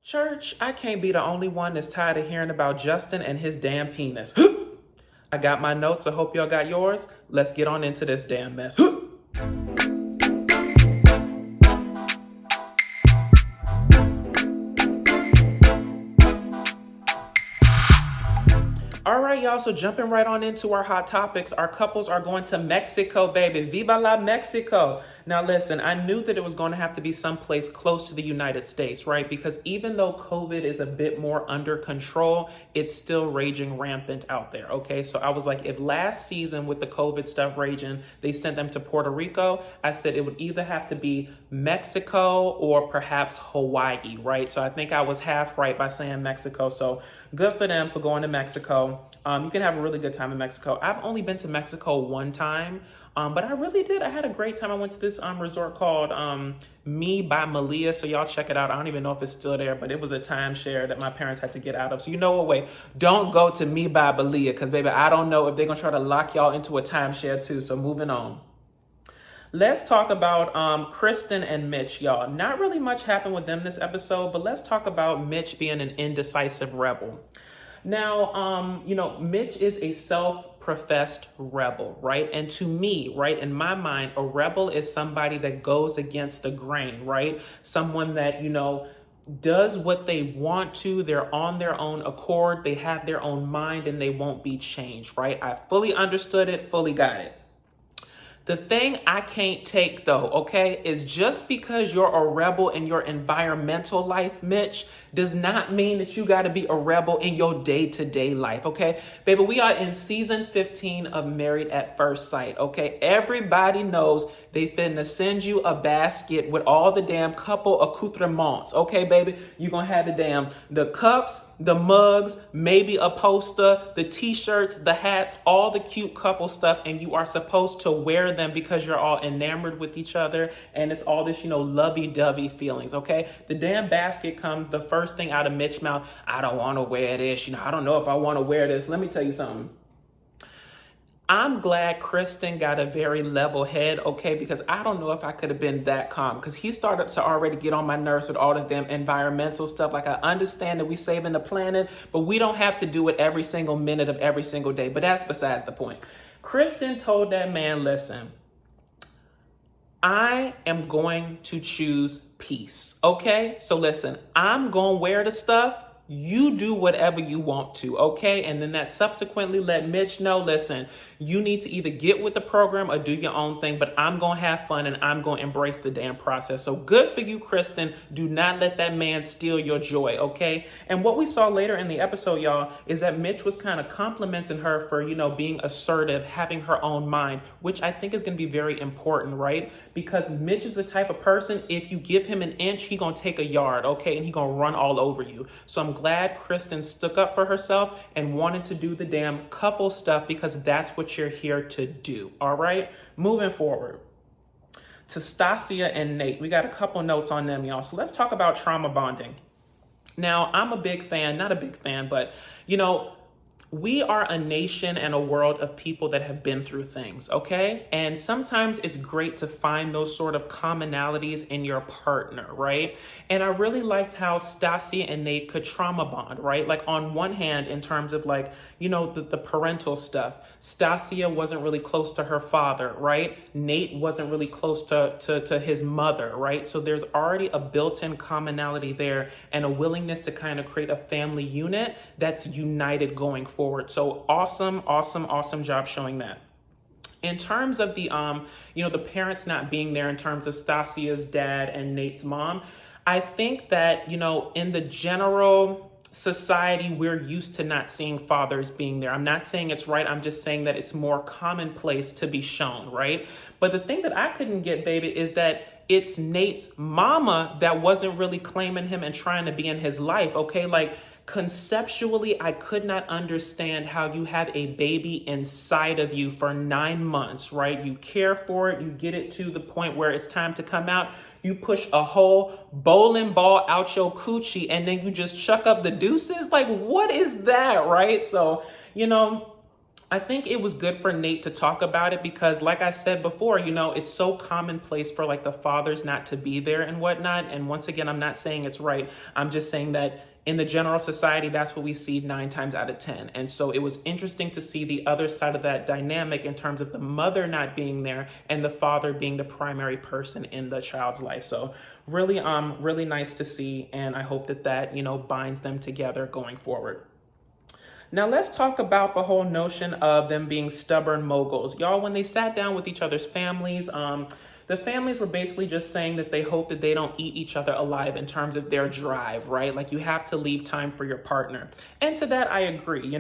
Church, I can't be the only one that's tired of hearing about Justin and his damn penis. I got my notes. I hope y'all got yours. Let's get on into this damn mess. All right, y'all, so jumping right on into our hot topics, our couples are going to Mexico, baby. Viva la Mexico. Now, listen, I knew that it was going to have to be someplace close to the United States, right? Because even though COVID is a bit more under control, it's still raging rampant out there, okay? So I was like, if last season with the COVID stuff raging, they sent them to Puerto Rico, I said it would either have to be Mexico or perhaps Hawaii, right? So I think I was half right by saying Mexico. So good for them for going to Mexico. You can have a really good time in Mexico. I've only been to Mexico one time, but I really did. I had a great time. I went to this resort called Me by Malia. So y'all check it out. I don't even know if it's still there, but it was a timeshare that my parents had to get out of. So you know what? Wait, don't go to Me by Malia because, baby, I don't know if they're going to try to lock y'all into a timeshare too. So moving on. Let's talk about Krysten and Mitch, y'all. Not really much happened with them this episode, but let's talk about Mitch being an indecisive rebel. Now, Mitch is a self-professed rebel, right? And to me, right, in my mind, a rebel is somebody that goes against the grain, right? Someone that, does what they want to. They're on their own accord. They have their own mind and they won't be changed, right? I fully understood it, fully got it. The thing I can't take, though, okay, is just because you're a rebel in your environmental life, Mitch, does not mean that you got to be a rebel in your day-to-day life, okay? Baby, we are in season 15 of Married at First Sight, okay? Everybody knows they finna send you a basket with all the damn couple accoutrements, okay, baby? You're gonna have the cups, the mugs, maybe a poster, the t-shirts, the hats, all the cute couple stuff, and you are supposed to wear them because you're all enamored with each other, and it's all this, lovey-dovey feelings, okay? The damn basket comes, the first thing out of Mitch's mouth, I don't want to wear this, I don't know if I want to wear this. Let me tell you something. I'm glad Krysten got a very level head, okay, because I don't know if I could have been that calm because he started to already get on my nerves with all this damn environmental stuff. Like, I understand that we saving the planet, but we don't have to do it every single minute of every single day. But that's besides the point. Krysten told that man, listen, I am going to choose peace, okay? So listen, I'm going to wear the stuff. You do whatever you want to, okay? And then that subsequently let Mitch know, listen, you need to either get with the program or do your own thing, but I'm going to have fun and I'm going to embrace the damn process. So good for you, Krysten. Do not let that man steal your joy, okay? And what we saw later in the episode, y'all, is that Mitch was kind of complimenting her for, being assertive, having her own mind, which I think is going to be very important, right? Because Mitch is the type of person, if you give him an inch, he going to take a yard, okay? And he going to run all over you. So I'm glad Krysten stuck up for herself and wanted to do the damn couple stuff because that's what you're here to do, all right? Moving forward to Stacia and Nate. We got a couple notes on them, y'all. So let's talk about trauma bonding. Now, I'm a big fan, not a big fan, but, we are a nation and a world of people that have been through things, okay? And sometimes it's great to find those sort of commonalities in your partner, right? And I really liked how Stacia and Nate could trauma bond, right? Like, on one hand, in terms of the parental stuff, Stacia wasn't really close to her father, right? Nate wasn't really close to his mother, right? So there's already a built-in commonality there and a willingness to kind of create a family unit that's united going forward. So awesome job showing that. In terms of the the parents not being there, in terms of Stacia's dad and Nate's mom, I think that, in the general society, we're used to not seeing fathers being there. I'm not saying it's right. I'm just saying that it's more commonplace to be shown, right? But the thing that I couldn't get, baby, is that it's Nate's mama that wasn't really claiming him and trying to be in his life, okay? Like, conceptually, I could not understand how you have a baby inside of you for 9 months, right? You care for it. You get it to the point where it's time to come out. You push a whole bowling ball out your coochie and then you just chuck up the deuces. Like, what is that, right? So, I think it was good for Nate to talk about it because, like I said before, it's so commonplace for like the fathers not to be there and whatnot. And once again, I'm not saying it's right. I'm just saying that in the general society, that's what we see 9 times out of 10. And so it was interesting to see the other side of that dynamic in terms of the mother not being there and the father being the primary person in the child's life. So really, really nice to see. And I hope that, binds them together going forward. Now let's talk about the whole notion of them being stubborn moguls. Y'all, when they sat down with each other's families, the families were basically just saying that they hope that they don't eat each other alive in terms of their drive, right? Like you have to leave time for your partner. And to that, I agree,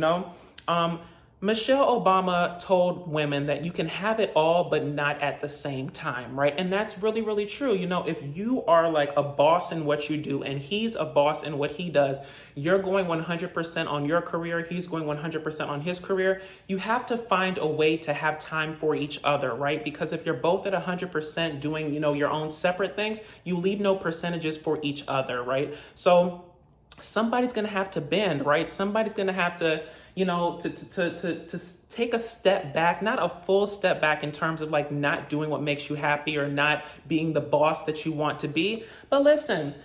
Michelle Obama told women that you can have it all, but not at the same time, right? And that's really, really true. If you are like a boss in what you do and he's a boss in what he does, you're going 100% on your career, he's going 100% on his career. You have to find a way to have time for each other, right? Because if you're both at 100% doing, your own separate things, you leave no percentages for each other, right? So somebody's going to have to bend, right? Somebody's going to have to, to take a step back, not a full step back in terms of like not doing what makes you happy or not being the boss that you want to be. But listen,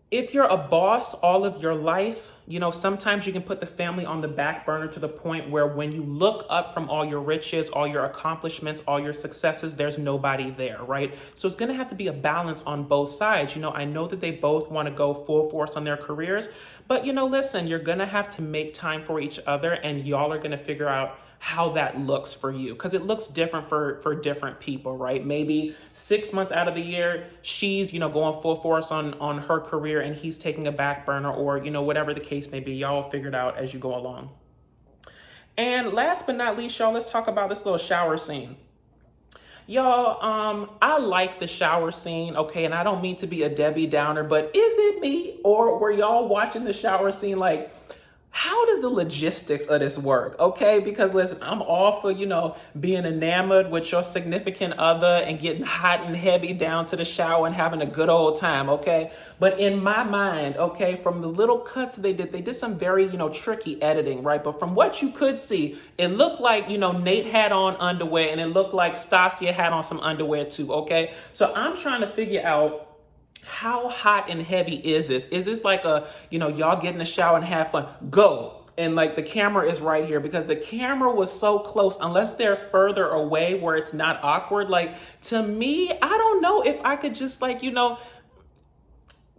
if you're a boss all of your life, sometimes you can put the family on the back burner to the point where when you look up from all your riches, all your accomplishments, all your successes, there's nobody there, right? So it's going to have to be a balance on both sides. I know that they both want to go full force on their careers, but listen, you're going to have to make time for each other and y'all are going to figure out how that looks for you because it looks different for different people, right? Maybe 6 months out of the year, she's, going full force on her career and he's taking a back burner or, whatever the case may be, y'all figure it out as you go along. And last but not least, y'all, let's talk about this little shower scene. Y'all, I like the shower scene, okay? And I don't mean to be a Debbie Downer, but is it me or were y'all watching the shower scene like, how does the logistics of this work? Okay, because listen, I'm all for, being enamored with your significant other and getting hot and heavy down to the shower and having a good old time, okay? But in my mind, okay, from the little cuts they did some very, tricky editing, right? But from what you could see, it looked like, Nate had on underwear and it looked like Stacia had on some underwear too, okay? So I'm trying to figure out how hot and heavy is this? Is this like y'all get in the shower and have fun? Go. And like the camera is right here because the camera was so close, unless they're further away where it's not awkward. Like to me, I don't know if I could just like,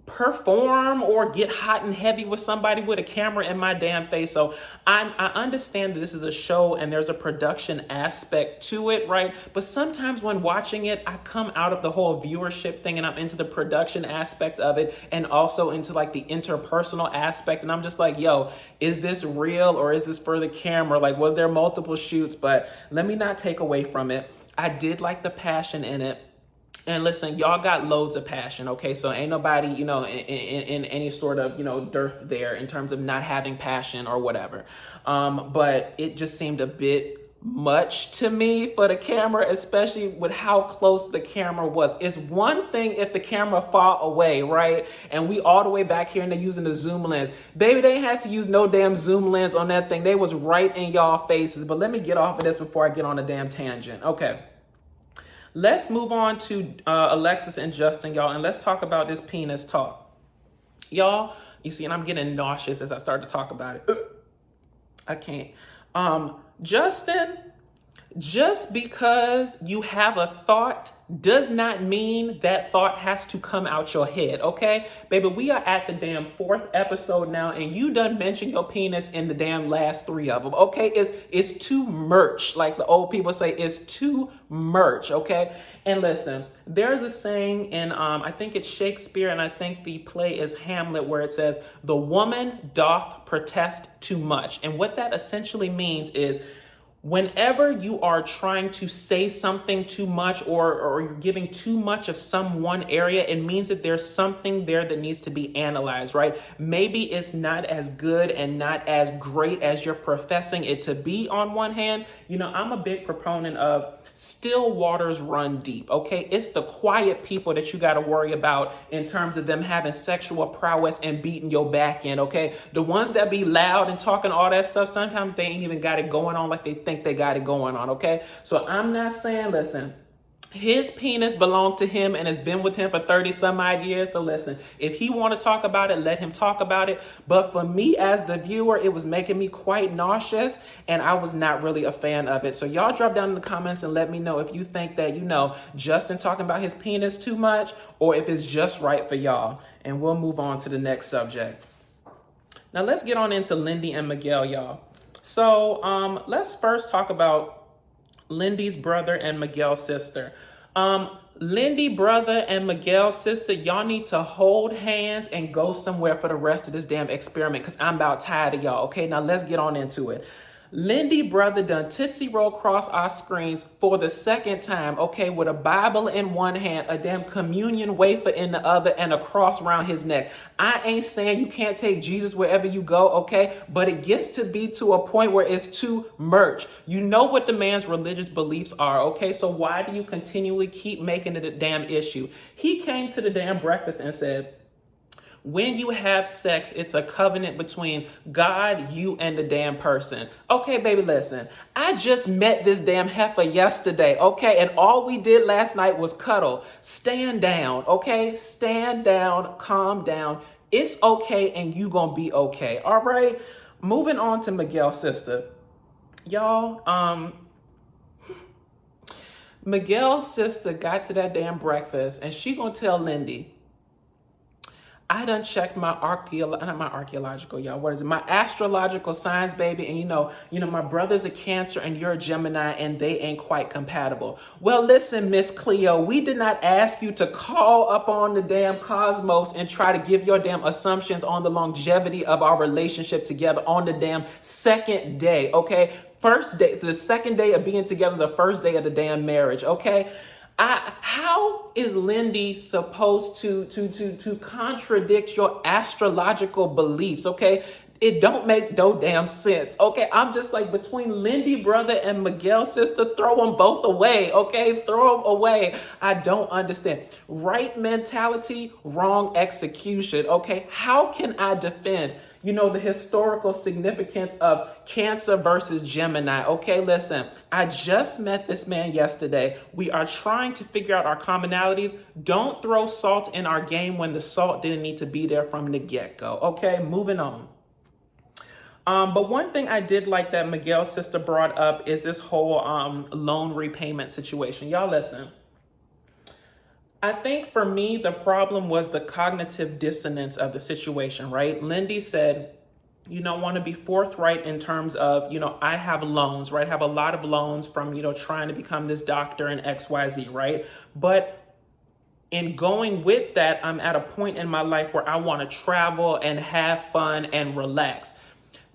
perform or get hot and heavy with somebody with a camera in my damn face. So I understand that this is a show and there's a production aspect to it, right? But sometimes when watching it, I come out of the whole viewership thing and I'm into the production aspect of it and also into like the interpersonal aspect. And I'm just like, yo, is this real or is this for the camera? Like, was there multiple shoots? But let me not take away from it. I did like the passion in it. And listen, y'all got loads of passion, okay? So ain't nobody, in any sort of, dearth there in terms of not having passion or whatever. But it just seemed a bit much to me for the camera, especially with how close the camera was. It's one thing if the camera far away, right? And we all the way back here and they're using the zoom lens. Baby, they had to use no damn zoom lens on that thing. They was right in y'all faces. But let me get off of this before I get on a damn tangent. Okay. Let's move on to Alexis and Justin, y'all, and let's talk about this penis talk. Y'all, you see, and I'm getting nauseous as I start to talk about it. I can't. Justin, just because you have a thought does not mean that thought has to come out your head, okay? Baby, we are at the damn 4th episode now, and you done mentioned your penis in the damn last 3 of them, okay? It's too merch, like the old people say, it's too merch, okay? And listen, there's a saying in, I think it's Shakespeare, and I think the play is Hamlet, where it says, the woman doth protest too much. And what that essentially means is, whenever you are trying to say something too much or you're giving too much of some one area, it means that there's something there that needs to be analyzed, right? Maybe it's not as good and not as great as you're professing it to be on one hand. I'm a big proponent of still waters run deep, okay? It's the quiet people that you got to worry about in terms of them having sexual prowess and beating your back in, okay? The ones that be loud and talking all that stuff, sometimes they ain't even got it going on like they think they got it going on, okay? So I'm not saying, listen, his penis belonged to him and has been with him for 30 some odd years. So listen, if he want to talk about it, let him talk about it. But for me as the viewer, it was making me quite nauseous and I was not really a fan of it. So y'all drop down in the comments and let me know if you think that, Justin talking about his penis too much or if it's just right for y'all. And we'll move on to the next subject. Now let's get on into Lindy and Miguel, y'all. So let's first talk about Lindy's brother and Miguel's sister. Lindy brother and Miguel's sister, y'all need to hold hands and go somewhere for the rest of this damn experiment because I'm about tired of y'all. Okay, now let's get on into it. Lindy brother done Tootsie Roll across our screens for the second time, okay, with a Bible in one hand, a damn communion wafer in the other, and a cross around his neck. I ain't saying you can't take Jesus wherever you go, okay, but it gets to be to a point where it's too much. You know what the man's religious beliefs are, okay, so why do you continually keep making it a damn issue? He came to the damn breakfast and said, when you have sex, it's a covenant between God, you, and the damn person. Okay, baby, listen. I just met this damn heifer yesterday, okay? And all we did last night was cuddle. Stand down, okay? Stand down, calm down. It's okay, and you gonna be okay, all right? Moving on to Miguel's sister. Y'all, Miguel's sister got to that damn breakfast, and she gonna tell Lindy, I done checked my my astrological signs, baby. And my brother's a Cancer and you're a Gemini and they ain't quite compatible. Well, listen, Miss Cleo, we did not ask you to call up on the damn cosmos and try to give your damn assumptions on the longevity of our relationship together on the damn second day, okay? First day, the second day of being together, the first day of the damn marriage, okay? How is Lindy supposed to contradict your astrological beliefs, okay? It don't make no damn sense, okay? I'm just like, between Lindy brother and Miguel sister, throw them both away, okay? Throw them away. I don't understand. Right mentality, wrong execution, okay? How can I defend the historical significance of Cancer versus Gemini? Okay, listen, I just met this man yesterday. We are trying to figure out our commonalities. Don't throw salt in our game when the salt didn't need to be there from the get-go. Okay, moving on. But one thing I did like that Miguel's sister brought up is this whole loan repayment situation. Y'all listen. I think for me, the problem was the cognitive dissonance of the situation, right? Lindy said, want to be forthright in terms of, I have loans, right? I have a lot of loans from, trying to become this doctor and XYZ, right? But in going with that, I'm at a point in my life where I want to travel and have fun and relax.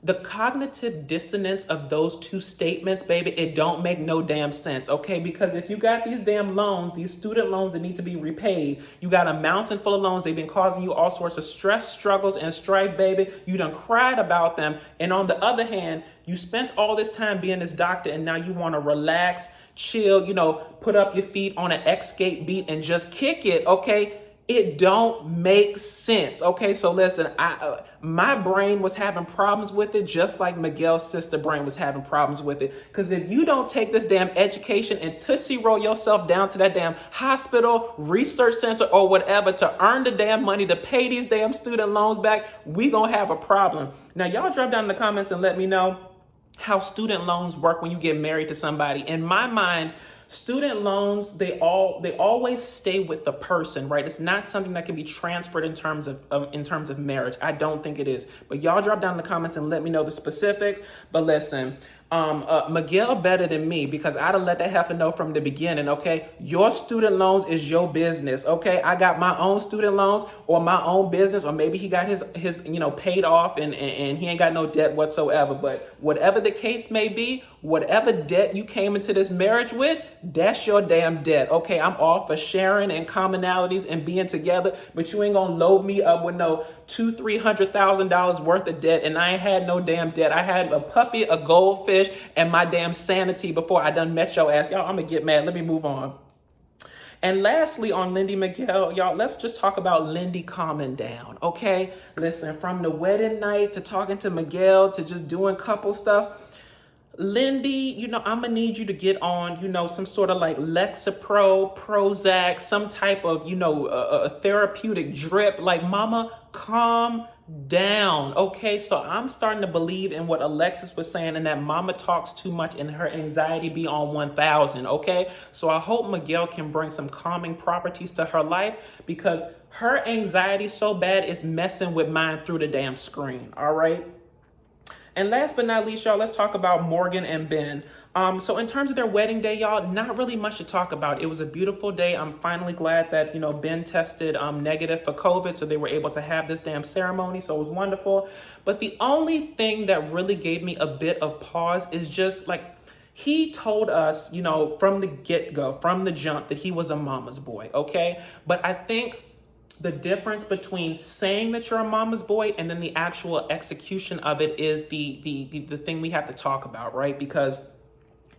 The cognitive dissonance of those two statements, baby, it don't make no damn sense, okay? Because if you got these damn loans, these student loans that need to be repaid, you got a mountain full of loans, they've been causing you all sorts of stress, struggles, and strife, baby. You done cried about them. And on the other hand, you spent all this time being this doctor and now you want to relax, chill, put up your feet on an X-skate beat and just kick it, okay? It don't make sense. Okay, so listen, my brain was having problems with it just like Miguel's sister brain was having problems with it. Because if you don't take this damn education and Tootsie Roll yourself down to that damn hospital, research center, or whatever to earn the damn money to pay these damn student loans back, we gonna have a problem. Now, y'all drop down in the comments and let me know how student loans work when you get married to somebody. In my mind, student loans, they always stay with the person, right? It's not something that can be transferred in terms of marriage. I don't think it is. But y'all drop down in the comments and let me know the specifics. But listen, Miguel better than me because I'd have let that heifer know from the beginning, okay? Your student loans is your business, okay? I got my own student loans or my own business, or maybe he got his paid off and he ain't got no debt whatsoever. But whatever the case may be, whatever debt you came into this marriage with, that's your damn debt. Okay, I'm all for sharing and commonalities and being together, but you ain't gonna load me up with no $200,000-$300,000 worth of debt, and I ain't had no damn debt. I had a puppy, a goldfish, and my damn sanity before I done met your ass. Y'all, I'm gonna get mad. Let me move on. And lastly, on Lindy Miguel, y'all, let's just talk about Lindy calming down, okay? Listen, from the wedding night to talking to Miguel to just doing couple stuff, Lindy, I'm gonna need you to get on, some sort of like Lexapro, Prozac, some type of, a therapeutic drip. Like, mama, calm down, okay? So I'm starting to believe in what Alexis was saying, and that mama talks too much and her anxiety be on 1,000, okay? So I hope Miguel can bring some calming properties to her life, because her anxiety so bad is messing with mine through the damn screen, all right? And last but not least, y'all, let's talk about Morgan and Binh. So in terms of their wedding day, y'all, not really much to talk about. It was a beautiful day. I'm finally glad that, Binh tested negative for COVID, so they were able to have this damn ceremony. So it was wonderful. But the only thing that really gave me a bit of pause is just like, he told us, from the get-go, from the jump, that he was a mama's boy, okay? But I think the difference between saying that you're a mama's boy and then the actual execution of it is the thing we have to talk about, right? Because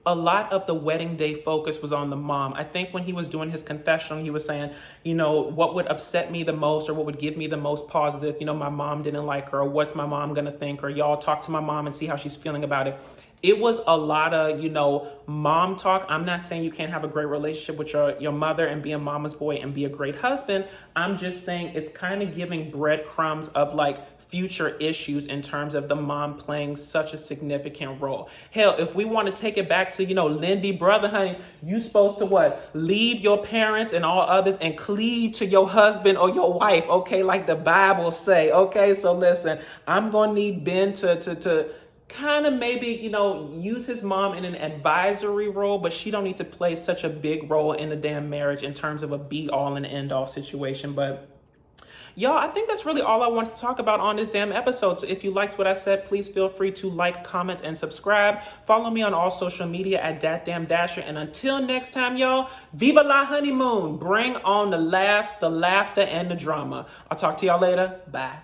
a lot of the wedding day focus was on the mom. I think when he was doing his confessional, he was saying, what would upset me the most, or what would give me the most pause is if, my mom didn't like her, or what's my mom gonna think, or y'all talk to my mom and see how she's feeling about it. It was a lot of, mom talk. I'm not saying you can't have a great relationship with your mother and be a mama's boy and be a great husband. I'm just saying it's kind of giving breadcrumbs of like future issues in terms of the mom playing such a significant role. Hell, if we want to take it back to, Lindy, brother, honey, you supposed to what? Leave your parents and all others and cleave to your husband or your wife, okay? Like the Bible say, okay? So listen, I'm going to need Binh to kind of maybe, use his mom in an advisory role, but she don't need to play such a big role in the damn marriage in terms of a be all and end all situation. But y'all, I think that's really all I wanted to talk about on this damn episode. So if you liked what I said, please feel free to like, comment, and subscribe. Follow me on all social media at DatDamnDasher. And until next time, y'all, Viva la honeymoon. Bring on the laughs, the laughter, and the drama. I'll talk to y'all later. Bye.